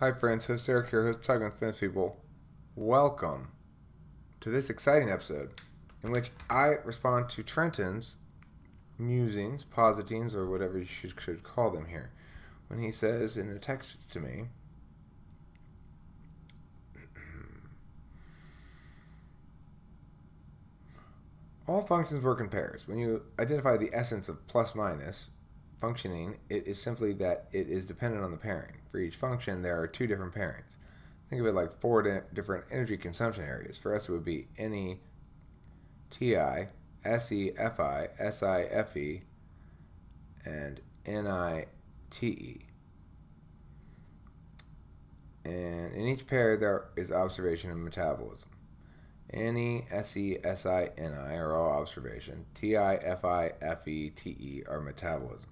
Hi friends, host Eric here, host Talking with Famous People. Welcome to this exciting episode in which I respond to Trenton's musings, positings, or whatever you should call them here, when he says in a text to me, all functions work in pairs. When you identify the essence of plus minus functioning, it is simply that it is dependent on the pairing. For each function, there are two different pairings. Think of it like four different energy consumption areas. For us, it would be NE, TI, SE, FI, SI, FE, and NI, TE. And in each pair, there is observation and metabolism. NE, SE, SI, NI are all observation. TI, FI, FE, TE are metabolism.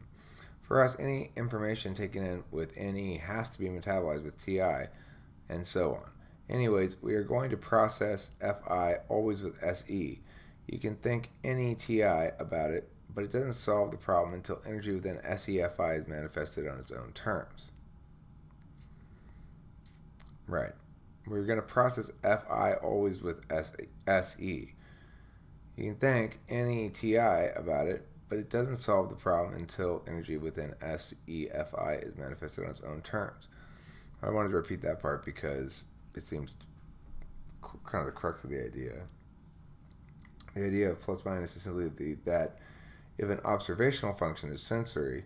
For us, any information taken in with NE has to be metabolized with TI, and so on. Anyways, we are going to process FI always with SE. You can think NETI about it, but it doesn't solve the problem until energy within SEFI is manifested on its own terms. Right. We're going to process FI always with SE. You can think NETI about it, but it doesn't solve the problem until energy within SEFI is manifested on its own terms. I wanted to repeat that part because it seems kind of the crux of the idea. The idea of plus minus is simply that if an observational function is sensory,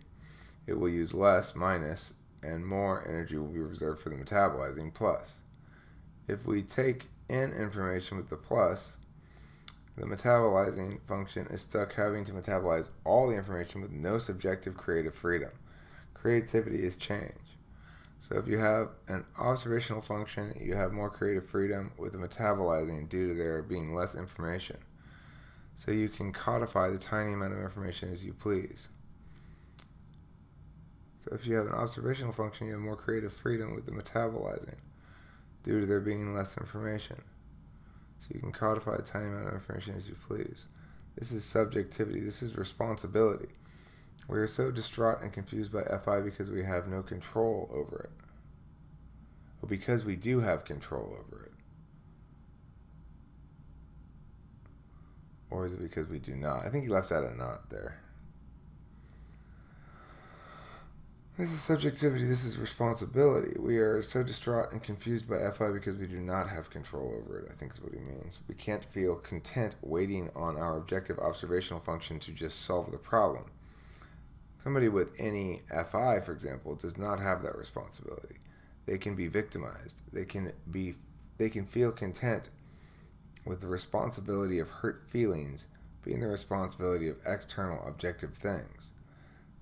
it will use less minus and more energy will be reserved for the metabolizing plus. If we take in information with the plus, the metabolizing function is stuck having to metabolize all the information with no subjective creative freedom. Creativity is change. So if you have an observational function, you have more creative freedom with the metabolizing due to there being less information. So you can codify the tiny amount of information as you please. So if you have an observational function, you have more creative freedom with the metabolizing due to there being less information. So you can codify the tiny amount of information as you please. This is subjectivity. This is responsibility. We are so distraught and confused by FI because we have no control over it. But because we do have control over it. Or is it because we do not? I think he left out a not there. This is subjectivity, this is responsibility. We are so distraught and confused by FI because we do not have control over it, I think is what he means. We can't feel content waiting on our objective observational function to just solve the problem. Somebody with any FI, for example, does not have that responsibility. They can be victimized. They can feel content with the responsibility of hurt feelings being the responsibility of external objective things.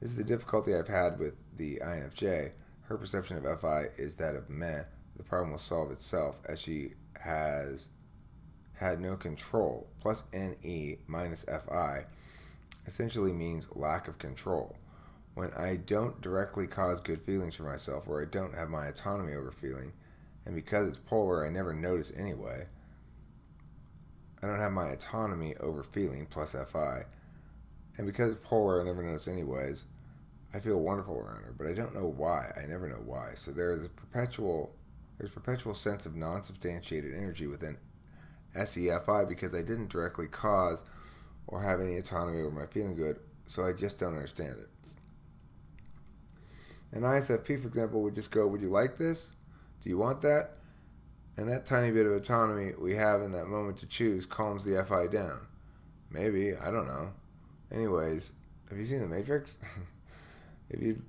This is the difficulty I've had with the INFJ. Her perception of FI is that of meh, the problem will solve itself, as she has had no control. Plus NE minus FI essentially means lack of control. When I don't directly cause good feelings for myself, or I don't have my autonomy over feeling, and because it's polar, I never notice anyway. I don't have my autonomy over feeling plus FI. And because it's polar, I never notice anyways. I feel wonderful around her, but I don't know why. I never know why. So there's perpetual sense of non-substantiated energy within SEFI because I didn't directly cause or have any autonomy over my feeling good, so I just don't understand it. And ISFP, for example, would just go, would you like this? Do you want that? And that tiny bit of autonomy we have in that moment to choose calms the FI down. Maybe, I don't know. Anyways, have you seen The Matrix? And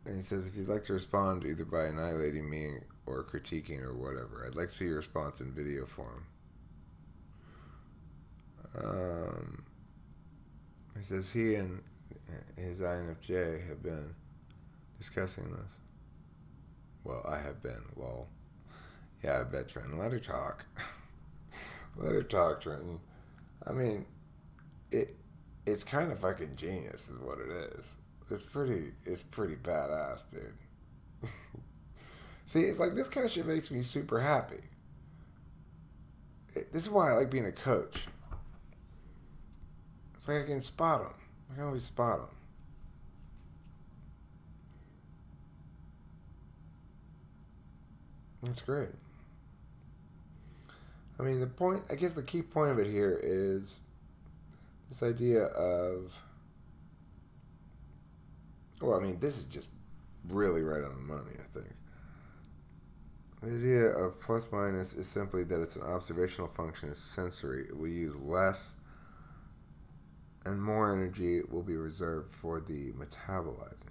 he says, if you'd like to respond either by annihilating me or critiquing or whatever, I'd like to see your response in video form. He says he and his INFJ have been discussing this. Well, I have been. Lol. Yeah, I bet, Trenton. Let her talk. Let her talk, Trenton. I mean, it's kind of fucking genius is what it is. It's pretty badass, dude. See, it's like this kind of shit makes me super happy. This is why I like being a coach. It's like I can spot them. I can always spot them. That's great. I mean, the point, I guess the key point of it here is this idea of, well, I mean, this is just really right on the money, I think. The idea of plus minus is simply that it's an observational function, is sensory. We use less and more energy will be reserved for the metabolizing.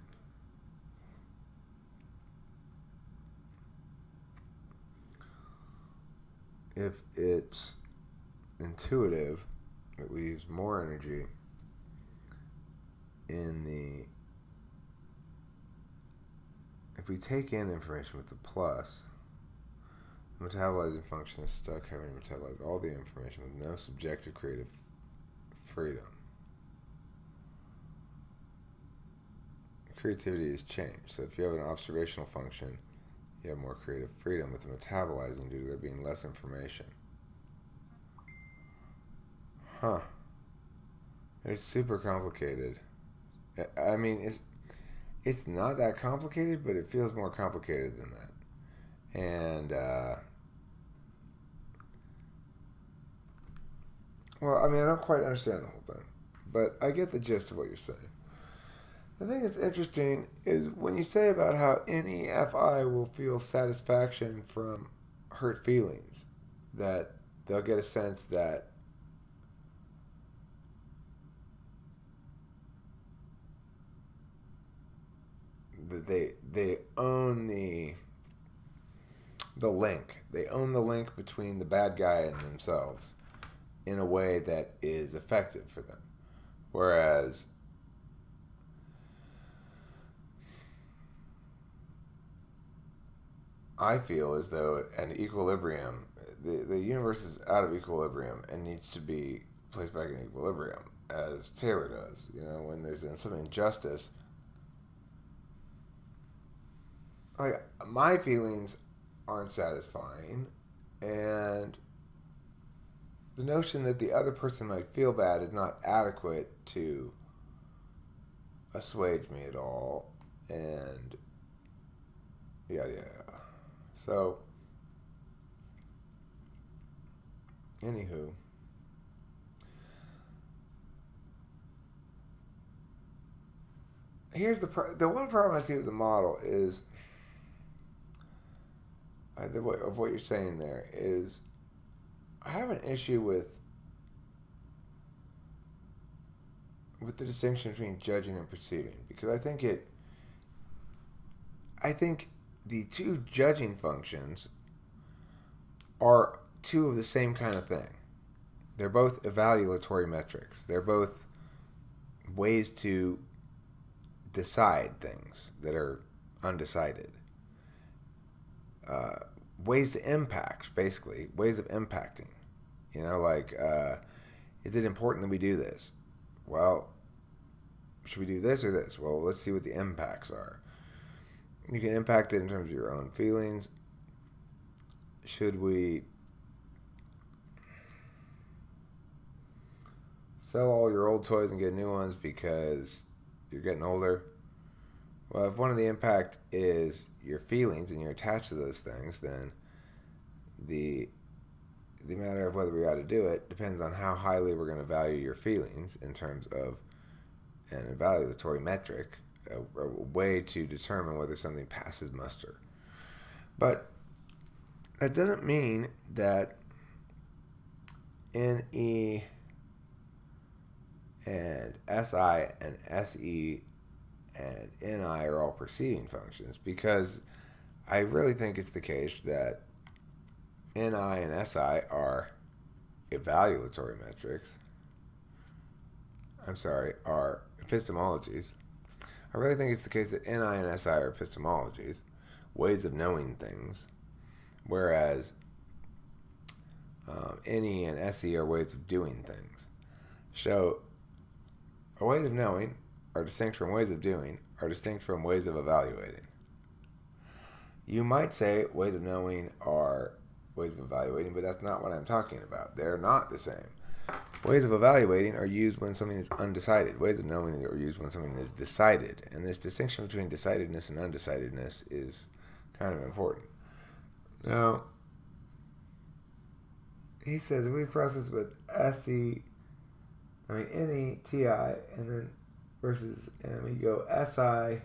If it's intuitive that we use more energy in the, if we take in information with the plus, the metabolizing function is stuck having to metabolize all the information with no subjective creative freedom. Creativity is changed. So if you have an observational function, you have more creative freedom with the metabolizing due to there being less information. Huh. It's super complicated. I mean, it's not that complicated, but it feels more complicated than that. And, well, I mean, I don't quite understand the whole thing, but I get the gist of what you're saying. The thing that's interesting is when you say about how NEFI will feel satisfaction from hurt feelings, that they'll get a sense that they own the link. They own the link between the bad guy and themselves in a way that is effective for them. Whereas I feel as though an equilibrium, the universe is out of equilibrium and needs to be placed back in equilibrium, as Taylor does. You know, when there's some injustice, like, my feelings aren't satisfying, and the notion that the other person might feel bad is not adequate to assuage me at all, and yeah. So, anywho, here's the one problem I see with the model is, of what you're saying there is, I have an issue with the distinction between judging and perceiving, because I think the two judging functions are two of the same kind of thing. They're both evaluatory metrics. They're both ways to decide things that are undecided. Ways to impact, basically. Ways of impacting. You know, like, is it important that we do this? Well, should we do this or this? Well, let's see what the impacts are. You can impact it in terms of your own feelings. Should we sell all your old toys and get new ones because you're getting older? Well, if one of the impact is your feelings and you're attached to those things, then the matter of whether we ought to do it depends on how highly we're going to value your feelings in terms of an evaluatory metric, a way to determine whether something passes muster. But that doesn't mean that NE and SI and SE and NI are all perceiving functions, because I really think it's the case that NI and SI are evaluatory metrics. Are epistemologies. I really think it's the case that NI and SI are epistemologies, ways of knowing things, whereas NE and SE are ways of doing things. So, ways of knowing are distinct from ways of doing, are distinct from ways of evaluating. You might say ways of knowing are ways of evaluating, but that's not what I'm talking about. They're not the same. Ways of evaluating are used when something is undecided. Ways of knowing are used when something is decided. And this distinction between decidedness and undecidedness is kind of important. Now, he says we process with NETI, and then versus, and we go SI.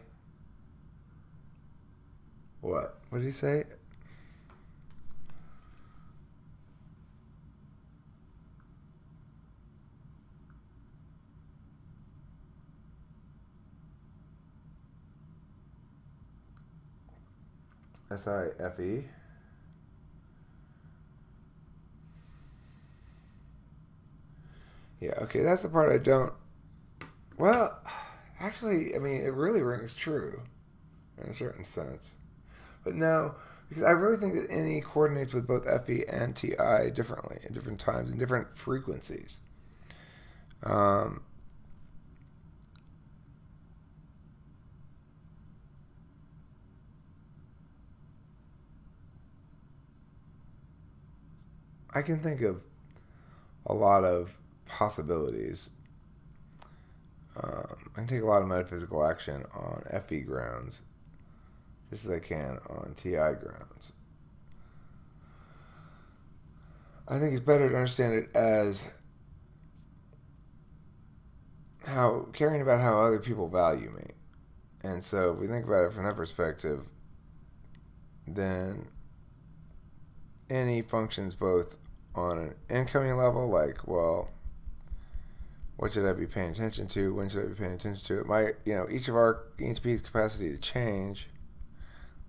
What? What did he say? SIFE. Yeah, okay, that's the part I don't. Well, actually, I mean, it really rings true in a certain sense. But no, because I really think that NE coordinates with both FE and TI differently at different times and different frequencies. I can think of a lot of possibilities. I can take a lot of metaphysical action on FE grounds just as I can on TI grounds. I think it's better to understand it as caring about how other people value me. And so if we think about it from that perspective, then NE functions both on an incoming level, like, well, what should I be paying attention to? When should I be paying attention to it? Each of our ENTP's capacity to change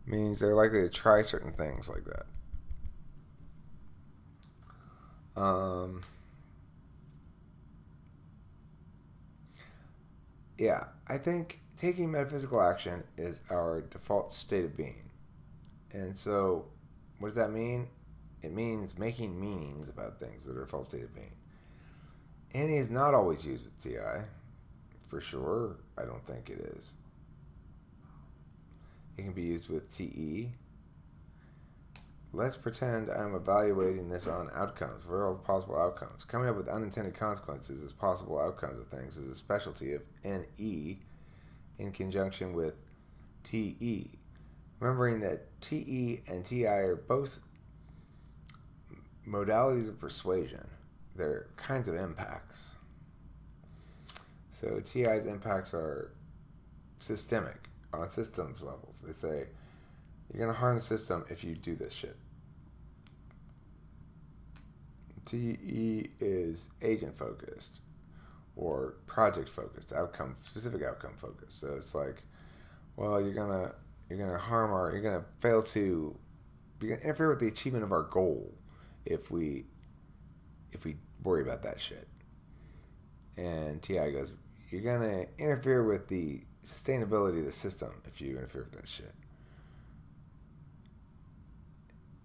means they're likely to try certain things like that. Yeah, I think taking metaphysical action is our default state of being. And so, what does that mean? It means making meanings about things that are default state of being. NE is not always used with TI, for sure. I don't think it is. It can be used with TE. Let's pretend I'm evaluating this on outcomes. What are all the possible outcomes? Coming up with unintended consequences as possible outcomes of things is a specialty of NE in conjunction with TE. Remembering that TE and TI are both modalities of persuasion. They're kinds of impacts. So TI's impacts are systemic, on systems levels. They say, you're going to harm the system if you do this shit. TE is agent focused or project focused, specific outcome focused. So it's like, well, you're gonna harm you're gonna interfere with the achievement of our goal if we worry about that shit. And TI goes, you're gonna interfere with the sustainability of the system if you interfere with that shit.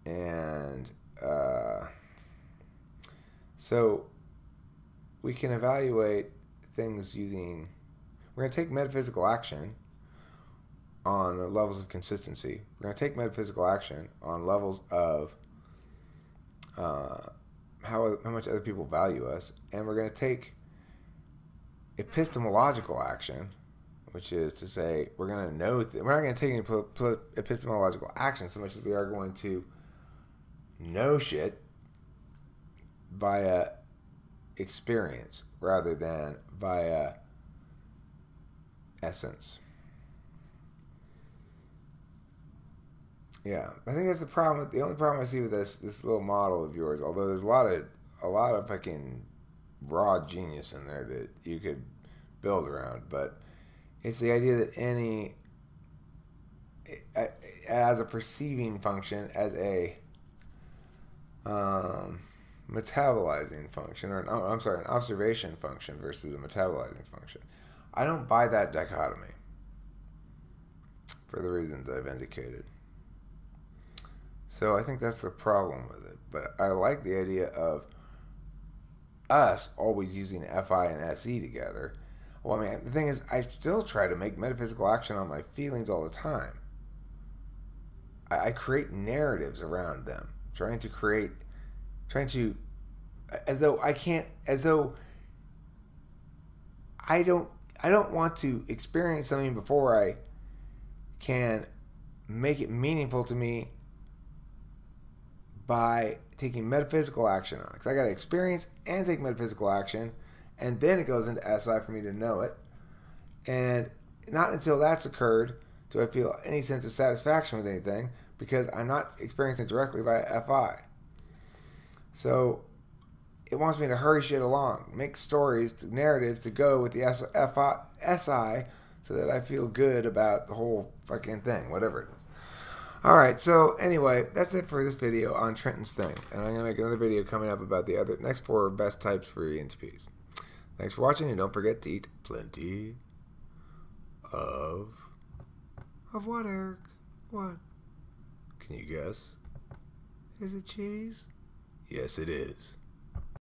And so we can evaluate things using, we're going to take metaphysical action on the levels of consistency. We're going to take metaphysical action on levels of how much other people value us. And we're going to take epistemological action, which is to say we're going to know, we're not going to take any epistemological action so much as we are going to know shit via experience rather than via essence. Yeah, I think that's the problem. The only problem I see with this little model of yours, although there's a lot of fucking raw genius in there that you could build around, but it's the idea that any as a perceiving function, as a metabolizing function, or an observation function versus a metabolizing function. I don't buy that dichotomy for the reasons I've indicated. So I think that's the problem with it. But I like the idea of us always using FI and SE together. Well, I mean, the thing is, I still try to make metaphysical action on my feelings all the time. I create narratives around them, as though I don't want to experience something before I can make it meaningful to me by taking metaphysical action on it. Because I got to experience and take metaphysical action, and then it goes into SI for me to know it. And not until that's occurred do I feel any sense of satisfaction with anything, because I'm not experiencing it directly via FI. So it wants me to hurry shit along, make stories, narratives to go with the SI so that I feel good about the whole fucking thing, whatever it is. Alright, so anyway, that's it for this video on Trenton's thing. And I'm going to make another video coming up about the other next 4 best types for ENTPs. Thanks for watching, and don't forget to eat plenty of what, Eric? What? Can you guess? Is it cheese? Yes, it is.